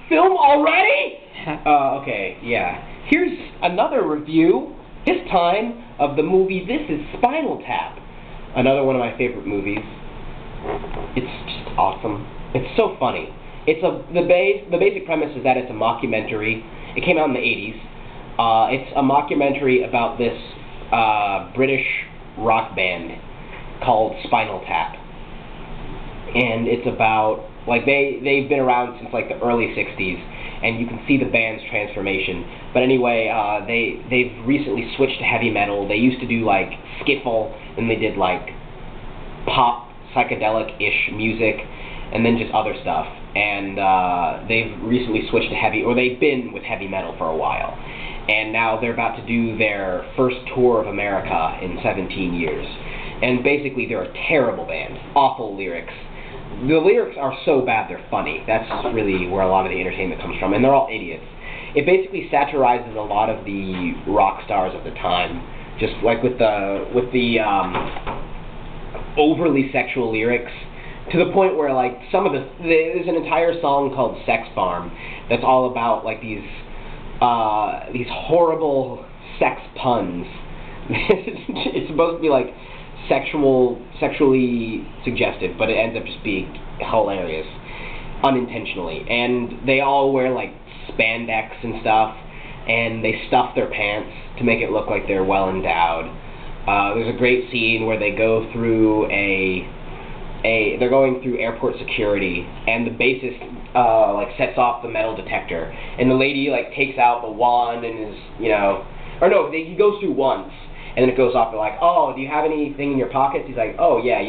film already? Okay, yeah. Here's another review, this time of the movie This is Spinal Tap. Another one of my favorite movies. It's just awesome. It's so funny. The basic premise is that it's a mockumentary. It came out in the 80s. It's a mockumentary about this British rock band called Spinal Tap. And it's about, like, they've been around since, like, the early 60s, and you can see the band's transformation. But anyway, they've recently switched to heavy metal. They used to do, like, skiffle, and they did, like, pop, psychedelic-ish music, and then just other stuff. And they've recently switched to they've been with heavy metal for a while. And now they're about to do their first tour of America in 17 years. And basically, they're a terrible band. Awful lyrics. The lyrics are so bad they're funny. That's really where a lot of the entertainment comes from. And they're all idiots. It basically satirizes a lot of the rock stars of the time. Just like with the overly sexual lyrics. To the point where, like, there's an entire song called Sex Farm that's all about, like, these horrible sex puns. It's supposed to be, like, sexually suggestive, but it ends up just being hilarious, unintentionally. And they all wear, like, spandex and stuff, and they stuff their pants to make it look like they're well endowed. There's a great scene where they go through they're going through airport security, and the bassist like sets off the metal detector, and the lady like takes out the wand and is, he goes through once, and then it goes off. They're like, oh, do you have anything in your pockets? He's like, oh yeah.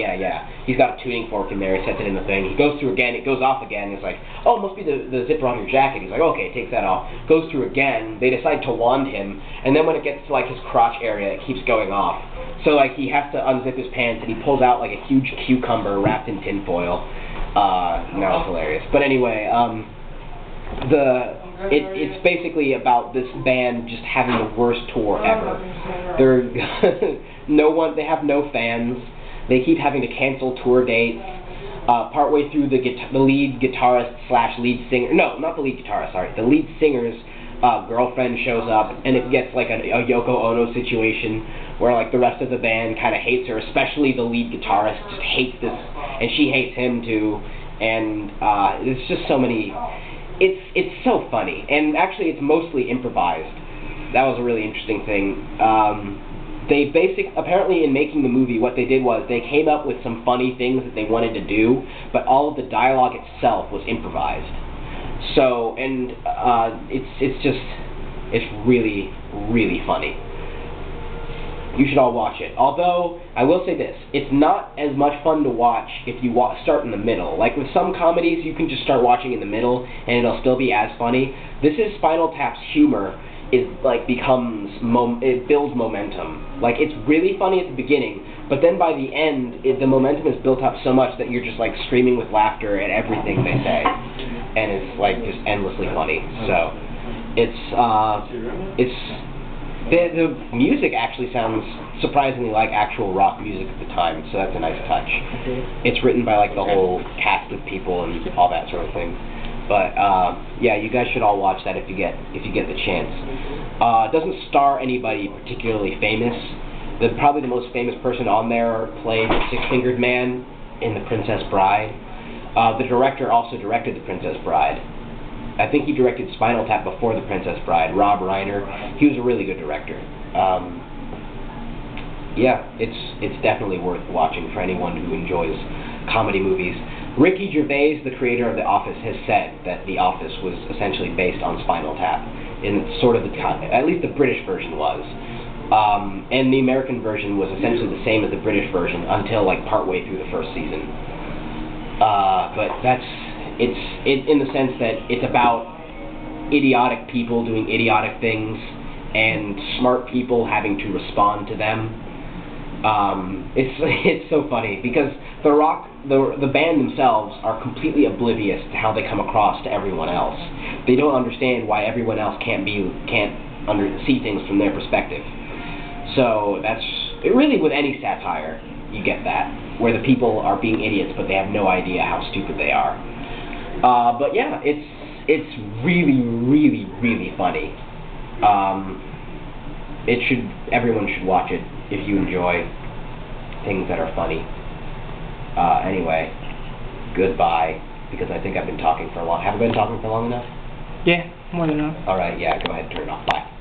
He's got a tuning fork in there. He sets it in the thing. He goes through again. It goes off again. It's like, oh, it must be the zipper on your jacket. He's like, okay, takes that off. Goes through again. They decide to wand him, and then when it gets to like his crotch area, it keeps going off. So like he has to unzip his pants, and he pulls out like a huge cucumber wrapped in tinfoil. That was hilarious. But anyway, it's basically about this band just having the worst tour ever. They have no fans. They keep having to cancel tour dates. Partway through, the lead guitarist / lead singer, no, not the lead guitarist, sorry, the lead singer's girlfriend shows up, and it gets like a Yoko Ono situation where like the rest of the band kind of hates her, especially the lead guitarist just hates this, and she hates him too. And it's just so many. It's so funny, and actually it's mostly improvised. That was a really interesting thing. Apparently in making the movie, what they did was they came up with some funny things that they wanted to do, but all of the dialogue itself was improvised. So, and it's really, really funny. You should all watch it. Although, I will say this, it's not as much fun to watch if you start in the middle. Like with some comedies, you can just start watching in the middle, and it'll still be as funny. This is Spinal Tap's humor it builds momentum. Like, it's really funny at the beginning, but then by the end, the momentum is built up so much that you're just like screaming with laughter at everything they say, and it's like just endlessly funny. So, the music actually sounds surprisingly like actual rock music at the time, so that's a nice touch. It's written by like the whole cast of people and all that sort of thing. But yeah, you guys should all watch that if you get the chance. It doesn't star anybody particularly famous. Probably the most famous person on there played the Six-Fingered Man in The Princess Bride. The director also directed The Princess Bride. I think he directed Spinal Tap before The Princess Bride, Rob Reiner. He was a really good director. Yeah, it's definitely worth watching for anyone who enjoys comedy movies. Ricky Gervais, the creator of The Office, has said that The Office was essentially based on Spinal Tap, in sort of at least the British version was. And the American version was essentially the same as the British version until like partway through the first season. But it's in the sense that it's about idiotic people doing idiotic things and smart people having to respond to them. It's so funny because the band themselves are completely oblivious to how they come across to everyone else. They don't understand why everyone else can't see things from their perspective. So that's really with any satire, you get that, where the people are being idiots but they have no idea how stupid they are. But yeah, It's really, really, really funny. Everyone should watch it if you enjoy things that are funny. Anyway, goodbye, because I think I've been talking for long. Have I been talking for long enough? Yeah, more than enough. Alright, yeah, go ahead and turn it off. Bye.